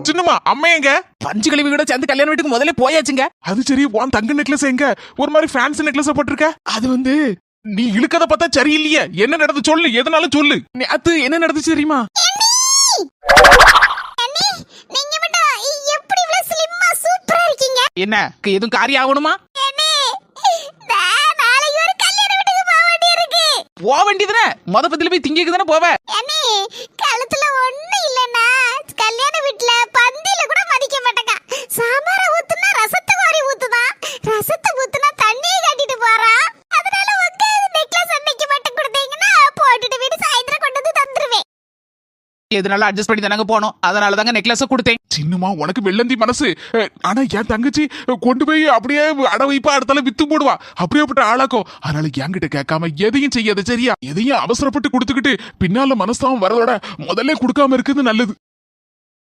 சின்னம்மா அம்மா எங்க? பஞ்சு கழிவு கூட சேர்ந்து கல்யாண வீட்டுக்கு முதல்ல போயாச்சுங்க. அது சரி, உன் தங்க நெக்லஸ் எங்க? ஒரு மாதிரி ஃபேன்சி நெக்லஸ் போட்டிருக்க. அது வந்து நீ இழுக்கத பார்த்தா சரியில்லையே. என்ன நடந்து சொல்லு, எதனாலும் சொல்லு. நேத்து என்ன நடந்துச்சு தெரியுமா? நீங்க மட்டும் எப்படி இவ்வளவு ஸ்லிம்மா சூப்பரா இருக்கீங்க? என்ன எதுவும் காரியம் ஆகணுமா? நாளைக்கு ஒரு கல்யாண வீட்டுக்கு போக வேண்டியிருக்கு. போக வேண்டியதுனே, மொத பத்தில போய் திங்கிக்கு தானே போவ. கழுத்துல ஒண்ணு இல்லன்னா கல்யாண வீட்டுல பந்தியில கூட மதிக்க மாட்டாங்க. சாம்பார ஊத்துனா ரசத்தை வாரி ஊத்துதா, ரசத்தை ஊத்துனா தண்ணியை காட்டிட்டு போறா. அதனால உங்க நெக்லஸ் அன்னைக்கு மட்டும் கொடுத்தீங்கன்னா போட்டுட்டு வீடு சாயந்தரம் கொண்டு வந்து தந்துருவேன். எதனால அட்ஜஸ்ட் பண்ணி தானங்க போனோம், அதனால தாங்க நெக்லஸ கொடுத்தேன். சின்னம்மா உனக்கு வெள்ளந்தி மனசு. ஆனா என் தங்கச்சி கொண்டு போய் அப்படியே அட வைப்பா, அடுத்தால வித்து போடுவா. அப்படியேப்பட்ட ஆளாக்கும். அதனால என்கிட்ட கேட்காம எதையும் செய்யாத சரியா? எதையும் அவசரப்பட்டு கொடுத்துக்கிட்டு பின்னால மனஸ்தாபம் வரதோட முதல்ல கொடுக்காம இருக்குது நல்லது.